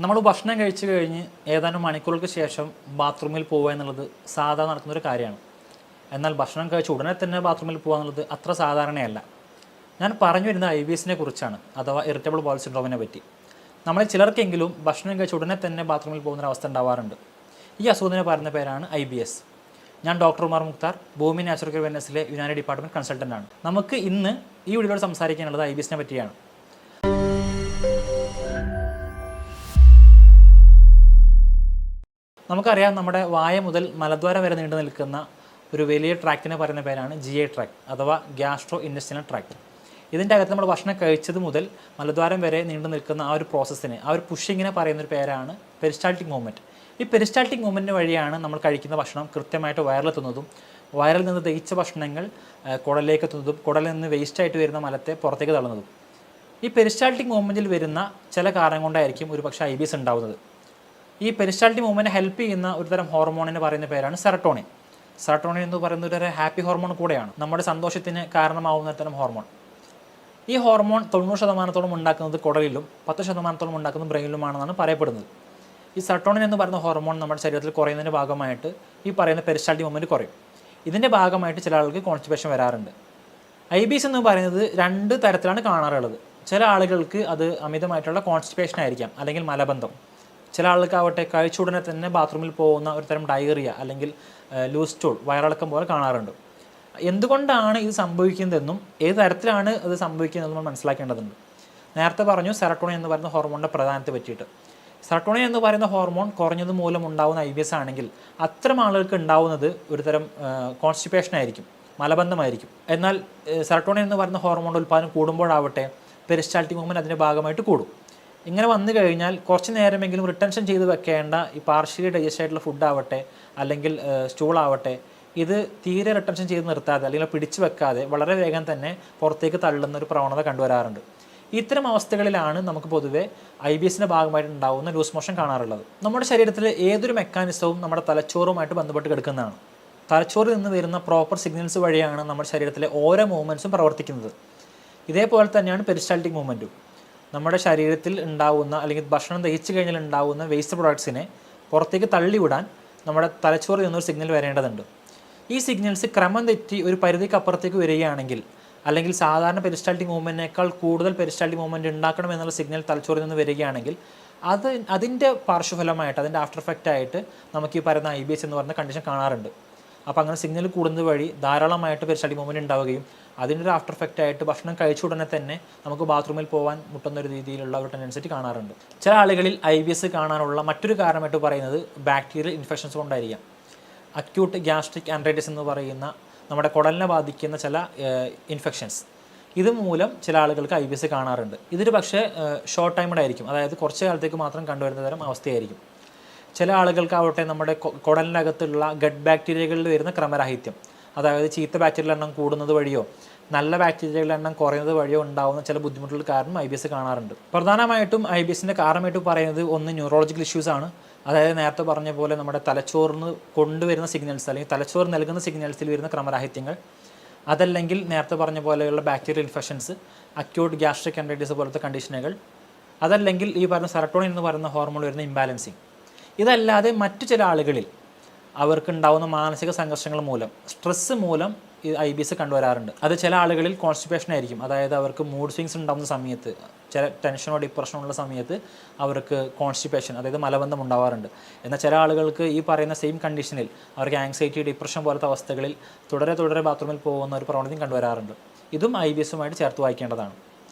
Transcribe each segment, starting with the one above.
നമ്മൾ ഭക്ഷണം കഴിച്ചു കഴിഞ്ഞ് ഏതാനും മണിക്കൂറുകൾക്ക് ശേഷം ബാത്റൂമിൽ പോവുക എന്നുള്ളത് സാധാരണ നടക്കുന്നൊരു കാര്യമാണ്. എന്നാൽ ഭക്ഷണം കഴിച്ച് ഉടനെ തന്നെ ബാത്റൂമിൽ പോകുക എന്നുള്ളത് അത്ര സാധാരണയല്ല. ഞാൻ പറഞ്ഞു വരുന്ന IBSനെ കുറിച്ചാണ്, അഥവാ ഇറിറ്റബിൾ ബowel സിൻഡ്രോമിനെ പറ്റി. നമ്മളിൽ ചിലർക്കെങ്കിലും ഭക്ഷണം കഴിച്ച് ഉടനെ തന്നെ ബാത്റൂമിൽ പോകുന്നൊരവസ്ഥ ഉണ്ടാവാറുണ്ട്. ഈ അസുഖത്തിന് പറയുന്ന പേരാണ് IBS. ഞാൻ ഡോക്ടർ ഉമർ മുക്താർ, ഭൂമി നാച്ചുറൽ കെയർ വെൽനസിലെ യുനാനി ഡിപ്പാർട്ട്മെൻറ്റ് കൺസൾട്ടൻ്റാണ്. നമുക്ക് ഇന്ന് ഈ വീഡിയോയിൽ സംസാരിക്കാനുള്ളത് IBSനെ പറ്റിയാണ്. നമുക്കറിയാം, നമ്മുടെ വായ മുതൽ മലദ്വാരം വരെ നീണ്ടു നിൽക്കുന്ന ഒരു വലിയ ട്രാക്റ്റിനെ പറയുന്ന പേരാണ് GI ട്രാക്ട്, അഥവാ ഗ്യാസ്ട്രോ ഇൻറ്റെസ്റ്റിനൽ ട്രാക്ട്. ഇതിൻ്റെ അകത്ത് നമ്മൾ ഭക്ഷണം കഴിച്ചത് മുതൽ മലദ്വാരം വരെ നീണ്ടു നിൽക്കുന്ന ആ ഒരു പ്രോസസ്സിനെ, ആ ഒരു പുഷിങ്ങിനെ പറയുന്നൊരു പേരാണ് പെരിസ്റ്റാൾട്ടിക് മൂവ്മെൻറ്റ്. ഈ പെരിസ്റ്റാൾട്ടിക് മൂവ്മെൻറ്റ് വഴിയാണ് നമ്മൾ കഴിക്കുന്ന ഭക്ഷണം കൃത്യമായിട്ട് വയറിലെത്തുന്നതും വയറിൽ നിന്ന് ദഹിച്ച ഭക്ഷണങ്ങൾ കുടലിലേക്ക് എത്തുന്നതും കുടലിൽ നിന്ന് വേസ്റ്റായിട്ട് വരുന്ന മലത്തെ പുറത്തേക്ക് തള്ളുന്നതും. ഈ പെരിസ്റ്റാൾട്ടിക് മൂവ്മെൻറ്റിൽ വരുന്ന ചില കാരണം കൊണ്ടായിരിക്കും ഒരുപക്ഷെ IBS ഉണ്ടാവുന്നത്. ഈ പെരിസ്റ്റാൾട്ടിക് മൂവ്മെൻറ്റ് ഹെൽപ്പ് ചെയ്യുന്ന ഒരുതരം ഹോർമോണിന് പറയുന്ന പേരാണ് സെറട്ടോണിൻ. സെറട്ടോണിൻ എന്ന് പറയുന്ന ഒരു ഹാപ്പി ഹോർമോൺ കൂടെയാണ്, നമ്മുടെ സന്തോഷത്തിന് കാരണമാവുന്ന തരം ഹോർമോൺ. ഈ ഹോർമോൺ 90% ഉണ്ടാക്കുന്നത് കുടലിലും 10% ഉണ്ടാക്കുന്നത് ബ്രെയിനിലുമാണെന്നാണ് പറയപ്പെടുന്നത്. ഈ സെറട്ടോണിൻ എന്ന് പറയുന്ന ഹോർമോൺ നമ്മുടെ ശരീരത്തിൽ കുറയുന്നതിൻ്റെ ഭാഗമായിട്ട് ഈ പറയുന്ന പെരിസ്റ്റാൾട്ടിക് മൂവ്മെൻറ്റ് കുറയും. ഇതിൻ്റെ ഭാഗമായിട്ട് ചില ആളുകൾക്ക് കോൺസ്റ്റിപ്പേഷൻ വരാറുണ്ട്. IBS എന്ന് പറയുന്നത് രണ്ട് തരത്തിലാണ് കാണാറുള്ളത്. ചില ആളുകൾക്ക് അത് അമിതമായിട്ടുള്ള കോൺസ്റ്റിപ്പേഷൻ ആയിരിക്കാം, അല്ലെങ്കിൽ മലബന്ധം. ചില ആൾക്കാവട്ടെ കഴിച്ചുടനെ തന്നെ ബാത്റൂമിൽ പോകുന്ന ഒരു തരം ഡയറിയ അല്ലെങ്കിൽ ലൂസ് സ്റ്റൂൾ, വയറിളക്കം പോലെ കാണാറുണ്ട്. എന്തുകൊണ്ടാണ് ഇത് സംഭവിക്കുന്നതെന്നും ഏത് തരത്തിലാണ് ഇത് സംഭവിക്കുന്നതെന്നും നമ്മൾ മനസ്സിലാക്കേണ്ടതുണ്ട്. നേരത്തെ പറഞ്ഞു സെറട്ടോണിൻ എന്ന് പറയുന്ന ഹോർമോണിൻ്റെ പ്രധാനത്തെ പറ്റിയിട്ട്. സെറട്ടോണിൻ എന്ന് പറയുന്ന ഹോർമോൺ കുറഞ്ഞത് മൂലം ഉണ്ടാകുന്ന IBS ആണെങ്കിൽ അത്തരം ആളുകൾക്ക് ഉണ്ടാവുന്നത് ഒരു തരം കോൺസ്റ്റിപ്പേഷൻ ആയിരിക്കും, മലബന്ധമായിരിക്കും. എന്നാൽ സെറട്ടോണിൻ എന്ന് പറയുന്ന ഹോർമോണിൻ്റെ ഉൽപ്പാദനം കൂടുമ്പോഴാവട്ടെ പെരിസ്റ്റാൾട്ടിക് മൂവ്മെൻറ്റ് അതിൻ്റെ ഭാഗമായിട്ട് കൂടും. ഇങ്ങനെ വന്നു കഴിഞ്ഞാൽ കുറച്ച് നേരമെങ്കിലും റിട്ടൻഷൻ ചെയ്ത് വെക്കേണ്ട ഈ പാർഷ്യലി ഡൈജസ്റ്റ് ആയിട്ടുള്ള ഫുഡാവട്ടെ അല്ലെങ്കിൽ സ്റ്റൂളാവട്ടെ, ഇത് തീരെ റിട്ടൻഷൻ ചെയ്ത് നിർത്താതെ അല്ലെങ്കിൽ പിടിച്ചു വെക്കാതെ വളരെ വേഗം തന്നെ പുറത്തേക്ക് തള്ളുന്ന ഒരു പ്രവണത കണ്ടുവരാറുണ്ട്. ഇത്തരം അവസ്ഥകളിലാണ് നമുക്ക് പൊതുവെ IBSൻ്റെ ഭാഗമായിട്ട് ഉണ്ടാകുന്ന ലൂസ് മോഷൻ കാണാറുള്ളത്. നമ്മുടെ ശരീരത്തിലെ ഏതൊരു മെക്കാനിസവും നമ്മുടെ തലച്ചോറുമായിട്ട് ബന്ധപ്പെട്ട് കിടക്കുന്നതാണ്. തലച്ചോറിൽ നിന്ന് വരുന്ന പ്രോപ്പർ സിഗ്നൽസ് വഴിയാണ് നമ്മുടെ ശരീരത്തിലെ ഓരോ മൂവ്മെൻറ്റ്സും പ്രവർത്തിക്കുന്നത്. ഇതേപോലെ തന്നെയാണ് പെരിസ്റ്റാൾട്ടിക് മൂവ്മെൻറ്റും. നമ്മുടെ ശരീരത്തിൽ ഉണ്ടാകുന്ന അല്ലെങ്കിൽ ഭക്ഷണം ദഹിച്ചു കഴിഞ്ഞാൽ ഉണ്ടാകുന്ന വേസ്റ്റ് പ്രൊഡക്ട്സിനെ പുറത്തേക്ക് തള്ളിവിടാൻ നമ്മുടെ തലച്ചോറിൽ നിന്നൊരു സിഗ്നൽ വരേണ്ടതുണ്ട്. ഈ സിഗ്നൽസ് ക്രമം തെറ്റി ഒരു പരിധിക്ക് അപ്പുറത്തേക്ക് വരികയാണെങ്കിൽ, അല്ലെങ്കിൽ സാധാരണ പെരിസ്റ്റാൾട്ടിക് മൂവ്മെൻറ്റിനേക്കാൾ കൂടുതൽ പെരിസ്റ്റാൾട്ടിക് മൂവ്മെൻറ്റ് ഉണ്ടാക്കണം എന്നുള്ള സിഗ്നൽ തലച്ചോറിൽ നിന്ന് വരികയാണെങ്കിൽ അതിൻ്റെ പാർശ്വഫലമായിട്ട്, അതിൻ്റെ ആഫ്റ്റർ എഫക്റ്റ് ആയിട്ട് നമുക്ക് ഈ പറയുന്ന IBS എന്ന് പറയുന്ന കണ്ടീഷൻ കാണാറുണ്ട്. അപ്പോൾ അങ്ങനെ സിഗ്നൽ കൂടുന്നത് വഴി ധാരാളമായിട്ട് പെരിസ്റ്റാൾട്ടിക് മൂവ്മെൻറ്റ് ഉണ്ടാവുകയും അതിൻ്റെ ഒരു ആഫ്റ്റർ എഫക്റ്റ് ആയിട്ട് ഭക്ഷണം കഴിച്ച ഉടനെ തന്നെ നമുക്ക് ബാത്റൂമിൽ പോകാൻ മുട്ടുന്ന ഒരു രീതിയിലുള്ള ഒരു ടെൻഡൻസി കാണാറുണ്ട്. ചില ആളുകളിൽ IBS കാണാനുള്ള മറ്റൊരു കാരണമായിട്ട് പറയുന്നത് ബാക്ടീരിയൽ ഇൻഫെക്ഷൻസ് കൊണ്ടായിരിക്കാം. അക്യൂട്ട് ഗ്യാസ്ട്രിക് ആൻഡ്രൈറ്റിസ് എന്ന് പറയുന്ന നമ്മുടെ കുടലിനെ ബാധിക്കുന്ന ചില ഇൻഫെക്ഷൻസ്, ഇത് മൂലം ചില ആളുകൾക്ക് IBS കാണാറുണ്ട്. ഇതൊരു പക്ഷേ ഷോർട്ട് ടൈമഡ് ആയിരിക്കും, അതായത് കുറച്ച് കാലത്തേക്ക് മാത്രം കണ്ടുവരുന്ന തരം അവസ്ഥയായിരിക്കും. ചില ആളുകൾക്കാവട്ടെ നമ്മുടെ കുടലിനകത്തുള്ള ഗട്ട് ബാക്ടീരിയകളിൽ വരുന്ന ക്രമരാഹിത്യം, അതായത് ചീത്ത ബാക്ടീരിയകളുടെ എണ്ണം കൂടുന്നത് വഴിയോ നല്ല ബാക്ടീരിയകളുടെ എണ്ണം കുറയുന്നത് വഴിയോ ഉണ്ടാകുന്ന ചില ബുദ്ധിമുട്ടുകൾ കാരണം IBS കാണാറുണ്ട്. പ്രധാനമായിട്ടും IBSൻ്റെ കാരണമായിട്ട് പറയുന്നത് ഒന്ന് ന്യൂറോളജിക്കൽ ഇഷ്യൂസ് ആണ്. അതായത് നേരത്തെ പറഞ്ഞ പോലെ നമ്മുടെ തലച്ചോറിന് കൊണ്ടുവരുന്ന സിഗ്നൽസ് അല്ലെങ്കിൽ തലച്ചോറ് നൽകുന്ന സിഗ്നൽസിൽ വരുന്ന ക്രമരാഹിത്യങ്ങൾ, അതല്ലെങ്കിൽ നേരത്തെ പറഞ്ഞ പോലെയുള്ള ബാക്ടീരിയൽ ഇൻഫെക്ഷൻസ്, അക്യൂട്ട് ഗ്യാസ്ട്രിക് ആൻഡ്രൈറ്റിസ് പോലത്തെ കണ്ടീഷനുകൾ, അതല്ലെങ്കിൽ ഈ പറഞ്ഞ സെറട്ടോണിൻ എന്ന് പറയുന്ന ഹോർമോൺ വരുന്ന ഇംബാലൻസിങ്. ഇതല്ലാതെ മറ്റു ചില ആളുകളിൽ അവർക്കുണ്ടാകുന്ന മാനസിക സംഘർഷങ്ങൾ മൂലം, സ്ട്രെസ്സ് മൂലം ഈ IBS കണ്ടുവരാറുണ്ട്. അത് ചില ആളുകളിൽ കോൺസ്റ്റിപ്പേഷൻ ആയിരിക്കും, അതായത് അവർക്ക് മൂഡ് സ്വിങ്സ് ഉണ്ടാകുന്ന സമയത്ത്, ചില ടെൻഷനോ ഡിപ്രഷനോ ഉള്ള സമയത്ത് അവർക്ക് കോൺസ്റ്റിപ്പേഷൻ, അതായത് മലബന്ധം ഉണ്ടാവാറുണ്ട്. എന്നാൽ ചില ആളുകൾക്ക് ഈ പറയുന്ന സെയിം കണ്ടീഷനിൽ അവർക്ക് ആങ്സൈറ്റി, ഡിപ്രഷൻ പോലത്തെ അവസ്ഥകളിൽ തുടരെ ബാത്റൂമിൽ പോകുന്ന ഒരു പ്രവണതയും കണ്ടുവരാറുണ്ട്. ഇതും IBSുമായിട്ട് ചേർത്ത് വായിക്കേണ്ടതാണ്.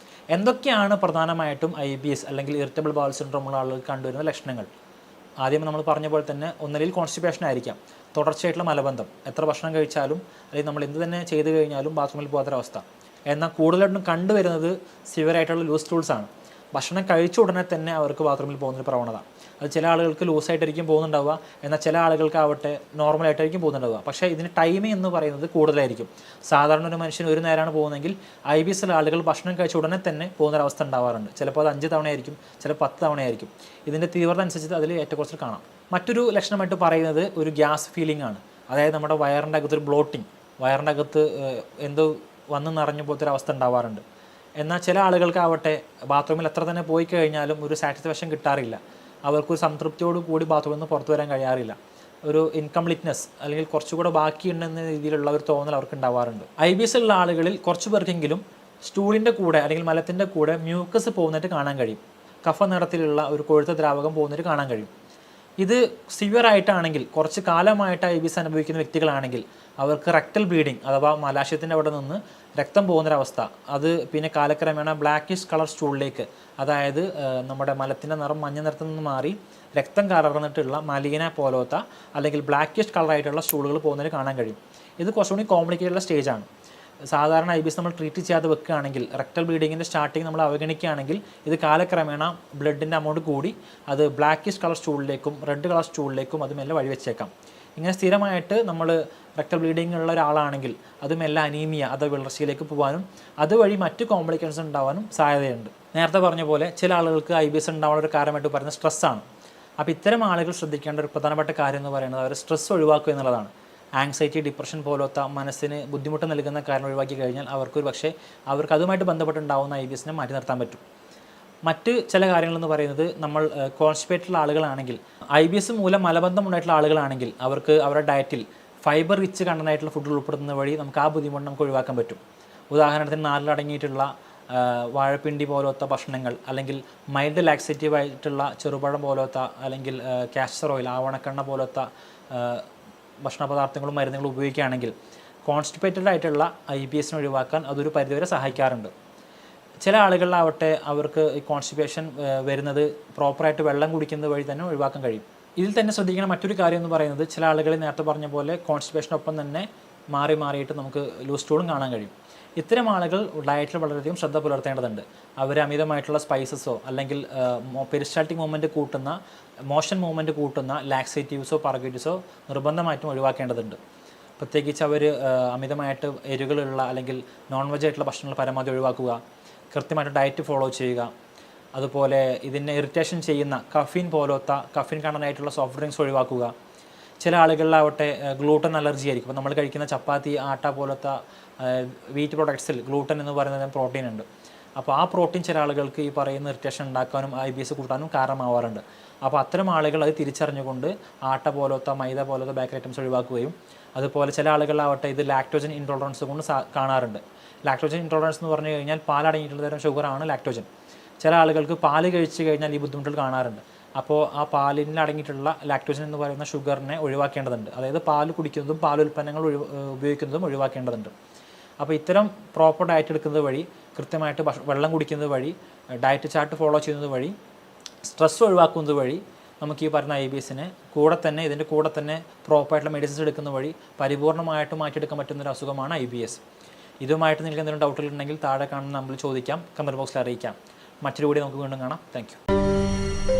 എന്തൊക്കെയാണ് പ്രധാനമായിട്ടും IBS അല്ലെങ്കിൽ ഇറിറ്റബിൾ ബowel സിൻഡ്രോം ഉള്ള ആളുകൾക്ക് കണ്ടുവരുന്ന ലക്ഷണങ്ങൾ? ആദ്യം നമ്മൾ പറഞ്ഞ പോലെ തന്നെ ഒന്നിൽ കോൺസ്റ്റിപ്പേഷൻ ആയിരിക്കാം, തുടർച്ചയായിട്ടുള്ള മലബന്ധം, എത്ര ഭക്ഷണം കഴിച്ചാലും അല്ലെങ്കിൽ നമ്മൾ എന്ത് തന്നെ ചെയ്ത് കഴിഞ്ഞാലും ബാത്റൂമിൽ പോകാത്തൊരവസ്ഥ. എന്നാൽ കൂടുതലായിട്ടും കണ്ടുവരുന്നത് സിവിയറായിട്ടുള്ള ലൂസ് സ്റ്റൂൾസ് ആണ്. ഭക്ഷണം കഴിച്ച ഉടനെ തന്നെ അവർക്ക് ബാത്റൂമിൽ പോകുന്നൊരു പ്രവണത. അത് ചില ആളുകൾക്ക് ലൂസായിട്ടായിരിക്കും പോകുന്നുണ്ടാവുക, എന്നാൽ ചില ആളുകൾക്കാവട്ടെ നോർമലായിട്ടായിരിക്കും പോകുന്നുണ്ടാവുക. പക്ഷേ ഇതിന് ടൈമിംഗ് എന്ന് പറയുന്നത് കൂടുതലായിരിക്കും. സാധാരണ ഒരു മനുഷ്യൻ ഒരു നേരമാണ് പോകുന്നതെങ്കിൽ IBS ആളുകൾ ഭക്ഷണം കഴിച്ച ഉടനെ തന്നെ പോകുന്നൊരവസ്ഥ ഉണ്ടാവാറുണ്ട്. ചിലപ്പോൾ അത് 5 തവണയായിരിക്കും, ചിലപ്പോൾ 10 തവണയായിരിക്കും. ഇതിൻ്റെ തീവ്രത അനുസരിച്ച് അതിൽ ഏറ്റക്കുറച്ചിൽ കാണാം. മറ്റൊരു ലക്ഷണമായിട്ട് പറയുന്നത് ഒരു ഗ്യാസ് ഫീലിംഗ് ആണ്. അതായത് നമ്മുടെ വയറിൻ്റെ അകത്തൊരു ബ്ലോട്ടിങ്, വയറിൻ്റെ അകത്ത് എന്തോ വന്ന് നിറഞ്ഞു പോലത്തെ ഒരു അവസ്ഥ ഉണ്ടാവാറുണ്ട്. എന്നാൽ ചില ആളുകൾക്കാവട്ടെ ബാത്റൂമിൽ എത്ര തന്നെ പോയി കഴിഞ്ഞാലും ഒരു സാറ്റിസ്ഫാക്ഷൻ കിട്ടാറില്ല. അവർക്കൊരു സംതൃപ്തിയോട് കൂടി ബാത്റൂമിൽ നിന്ന് പുറത്തു വരാൻ കഴിയാറില്ല. ഒരു ഇൻകംപ്ലീറ്റ്നെസ് അല്ലെങ്കിൽ കുറച്ചുകൂടെ ബാക്കിയുണ്ടെന്ന രീതിയിലുള്ള ഒരു തോന്നൽ അവർക്ക് ഉണ്ടാവാറുണ്ട്. IBS ഉള്ള ആളുകളിൽ കുറച്ച് പേർക്കെങ്കിലും സ്റ്റൂളിൻ്റെ കൂടെ അല്ലെങ്കിൽ മലത്തിൻ്റെ കൂടെ മ്യൂക്കസ് പോകുന്നതായിട്ട് കാണാൻ കഴിയും. കഫ നിറത്തിലുള്ള ഒരു കൊഴുത്ത ദ്രാവകം പോകുന്നതായിട്ട് കാണാൻ കഴിയും. ഇത് സിവിയർ ആയിട്ടാണെങ്കിൽ, കുറച്ച് കാലമായിട്ട് IBS അനുഭവിക്കുന്ന വ്യക്തികളാണെങ്കിൽ അവർക്ക് റെക്ടൽ ബ്ലീഡിങ് അഥവാ മലാശയത്തിൻ്റെ അവിടെ നിന്ന് രക്തം പോകുന്നൊരവസ്ഥ, അത് പിന്നെ കാലക്രമേണ ബ്ലാക്കിഷ് കളർ സ്റ്റൂളിലേക്ക്, അതായത് നമ്മുടെ മലത്തിൻ്റെ നിറം മഞ്ഞ നിറത്തിൽ നിന്ന് മാറി രക്തം കലർന്നിട്ടുള്ള മലീന പോലത്തെ അല്ലെങ്കിൽ ബ്ലാക്കിഷ് കളറായിട്ടുള്ള സ്റ്റൂളുകൾ പോകുന്നതിന് കാണാൻ കഴിയും. ഇത് കുറച്ചുകൂടി കോംപ്ലിക്കേറ്റഡ് സ്റ്റേജാണ്. സാധാരണ IBS നമ്മൾ ട്രീറ്റ് ചെയ്യാതെ വെക്കുകയാണെങ്കിൽ, റെക്ടൽ ബ്ലീഡിങ്ങിൻ്റെ സ്റ്റാർട്ടിങ് നമ്മൾ അവഗണിക്കുകയാണെങ്കിൽ ഇത് കാലക്രമേണ ബ്ലഡിൻ്റെ അമൗണ്ട് കൂടി അത് ബ്ലാക്കിഷ് കളർ സ്റ്റൂളിലേക്കും റെഡ് കളർ സ്റ്റൂളിലേക്കും അത് മെല്ലെ വഴിവെച്ചേക്കാം. ഇങ്ങനെ സ്ഥിരമായിട്ട് നമ്മൾ റെക്ടൽ ബ്ലീഡിംഗ് ഉള്ള ഒരാളാണെങ്കിൽ അത് മെല്ലെ അനീമിയ അഥവാ വിളർച്ചയിലേക്ക് പോകാനും അതുവഴി മറ്റ് കോംപ്ലിക്കേഷൻസ് ഉണ്ടാവാനും സാധ്യതയുണ്ട്. നേരത്തെ പറഞ്ഞ പോലെ ചില ആളുകൾക്ക് IBS ഉണ്ടാവാനുള്ള ഒരു കാരണമായിട്ട് പറയുന്നത് സ്ട്രെസ്സാണ്. അപ്പോൾ ഇത്തരം ആളുകൾ ശ്രദ്ധിക്കേണ്ട ഒരു പ്രധാനപ്പെട്ട കാര്യം എന്ന് പറയുന്നത് അവർ സ്ട്രെസ് ഒഴിവാക്കുക എന്നുള്ളതാണ്. ആങ്സൈറ്റി, ഡിപ്രഷൻ പോലത്തെ മനസ്സിന് ബുദ്ധിമുട്ട് നൽകുന്ന കാര്യം ഒഴിവാക്കി കഴിഞ്ഞാൽ അവർക്കൊരു പക്ഷേ അവർക്ക് അതുമായിട്ട് ബന്ധപ്പെട്ടുണ്ടാകുന്ന IBSനെ മാറ്റി നിർത്താൻ പറ്റും. മറ്റ് ചില കാര്യങ്ങളെന്ന് പറയുന്നത്, നമ്മൾ കോൺസ്റ്റിപ്പേറ്റുള്ള ആളുകളാണെങ്കിൽ, IBS മൂലം മലബന്ധം ഉണ്ടായിട്ടുള്ള ആളുകളാണെങ്കിൽ അവർക്ക് അവരുടെ ഡയറ്റിൽ ഫൈബർ റിച്ച് കണ്ടൻ്റായിട്ടുള്ള ഫുഡുകൾ ഉൾപ്പെടുത്തുന്ന വഴി നമുക്ക് ആ ബുദ്ധിമുട്ട് നമുക്ക് ഒഴിവാക്കാൻ പറ്റും. ഉദാഹരണത്തിന് നാലിലടങ്ങിയിട്ടുള്ള വാഴപ്പിണ്ടി പോലത്തെ ഭക്ഷണങ്ങൾ, അല്ലെങ്കിൽ മൈൽഡ് ലാക്സേറ്റീവ് ആയിട്ടുള്ള ചെറുപഴം പോലത്തെ, അല്ലെങ്കിൽ കാസ്റ്റർ ഓയിൽ, ആവണക്കെണ്ണ പോലത്തെ ഭക്ഷണ പദാർത്ഥങ്ങളും മരുന്നുകളും ഉപയോഗിക്കുകയാണെങ്കിൽ കോൺസ്റ്റിപ്പേറ്റഡ് ആയിട്ടുള്ള IBSനെ ഒഴിവാക്കാൻ അതൊരു പരിധിവരെ സഹായിക്കാറുണ്ട്. ചില ആളുകളിലാവട്ടെ അവർക്ക് ഈ കോൺസ്റ്റിപ്പേഷൻ വരുന്നത് പ്രോപ്പറായിട്ട് വെള്ളം കുടിക്കുന്നത് വഴി തന്നെ ഒഴിവാക്കാൻ കഴിയും. ഇതിൽ തന്നെ ശ്രദ്ധിക്കുന്ന മറ്റൊരു കാര്യം എന്ന് പറയുന്നത്, ചില ആളുകളിൽ നേരത്തെ പറഞ്ഞ പോലെ കോൺസ്റ്റിപ്പേഷനൊപ്പം തന്നെ മാറിയിട്ട് നമുക്ക് ലൂസ് സ്റ്റൂളും കാണാൻ കഴിയും. ഇത്തരം ആളുകൾ ഡയറ്റിൽ വളരെയധികം ശ്രദ്ധ പുലർത്തേണ്ടതുണ്ട്. അവർ അമിതമായിട്ടുള്ള സ്പൈസസോ അല്ലെങ്കിൽ പെരിസ്റ്റാൾട്ടിക് മൂവ്മെൻറ്റ് കൂട്ടുന്ന, മോഷൻ മൂവ്മെൻറ്റ് കൂട്ടുന്ന ലാക്സേറ്റീവ്സോ പർഗേറ്റീവ്സോ നിർബന്ധമായിട്ടും ഒഴിവാക്കേണ്ടതുണ്ട്. പ്രത്യേകിച്ച് അവർ അമിതമായിട്ട് എരികളുള്ള അല്ലെങ്കിൽ നോൺ വെജ് ആയിട്ടുള്ള ഭക്ഷണങ്ങൾ പരമാവധി ഒഴിവാക്കുക, കൃത്യമായിട്ട് ഡയറ്റ് ഫോളോ ചെയ്യുക. അതുപോലെ ഇതിനെ ഇറിറ്റേഷൻ ചെയ്യുന്ന കഫീൻ പോലത്തെ കഫീൻ കണ്ടൻ്റായിട്ടുള്ള സോഫ്റ്റ് ഡ്രിങ്ക്സ് ഒഴിവാക്കുക. ചില ആളുകളിലാവട്ടെ ഗ്ലൂട്ടൻ അലർജി ആയിരിക്കും. അപ്പോൾ നമ്മൾ കഴിക്കുന്ന ചപ്പാത്തി, ആട്ട പോലത്തെ വീറ്റ് പ്രൊഡക്ട്സിൽ ഗ്ലൂട്ടൻ എന്ന് പറയുന്നത് പ്രോട്ടീൻ ഉണ്ട്. അപ്പോൾ ആ പ്രോട്ടീൻ ചില ആളുകൾക്ക് ഈ പറയുന്ന ഇറിറ്റേഷൻ ഉണ്ടാക്കാനും IBS കൂട്ടാനും കാരണമാവാറുണ്ട്. അപ്പോൾ അത്തരം ആളുകൾ അത് തിരിച്ചറിഞ്ഞുകൊണ്ട് ആട്ട പോലത്തെ, മൈദ പോലത്തെ ബേക്കറി ഐറ്റംസ് ഒഴിവാക്കുകയും, അതുപോലെ ചില ആളുകളാവട്ടെ ഇത് ലാക്ടോജൻ ഇൻടോളറൻസ് കൊണ്ട് കാണാറുണ്ട്. ലാക്ടോജൻ ഇൻടോളറൻസ് എന്ന് പറഞ്ഞു കഴിഞ്ഞാൽ പാലടങ്ങിയിട്ടുള്ള തരം ഷുഗറാണ് ലാക്ടോജൻ. ചില ആളുകൾക്ക് പാല് കഴിച്ച് കഴിഞ്ഞാൽ ഈ ബുദ്ധിമുട്ടുകൾ കാണാറുണ്ട്. അപ്പോൾ ആ പാലിൽ അടങ്ങിയിട്ടുള്ള ലാക്ടോജൻ എന്ന് പറയുന്ന ഷുഗറിനെ ഒഴിവാക്കേണ്ടതുണ്ട്. അതായത് പാല് കുടിക്കുന്നതും പാലുൽപ്പന്നങ്ങൾ ഉപയോഗിക്കുന്നതും ഒഴിവാക്കേണ്ടതുണ്ട്. അപ്പോൾ ഇത്തരം പ്രോപ്പർ ഡയറ്റ് എടുക്കുന്നത് വഴി, കൃത്യമായിട്ട് വെള്ളം കുടിക്കുന്നത് വഴി, ഡയറ്റ് ചാർട്ട് ഫോളോ ചെയ്യുന്നത് വഴി, സ്ട്രെസ് ഒഴിവാക്കുന്നത് വഴി നമുക്ക് ഈ പറയുന്ന IBSനെ ഇതിൻ്റെ കൂടെ തന്നെ പ്രോപ്പറായിട്ടുള്ള മെഡിസിൻസ് എടുക്കുന്ന വഴി പരിപൂർണ്ണമായിട്ട് മാറ്റിയെടുക്കാൻ പറ്റുന്നൊരു അസുഖമാണ് IBS. ഇതുമായിട്ട് നിങ്ങൾക്ക് എന്തെങ്കിലും ഡൗട്ടുകൾ ഉണ്ടെങ്കിൽ താഴെ കാണുന്ന നമ്പറിൽ ചോദിക്കാം, കമൻറ്റ് ബോക്സിൽ അറിയിക്കാം. മറ്റൊരു വീഡിയോ നമുക്ക് വീണ്ടും കാണാം. Thank you.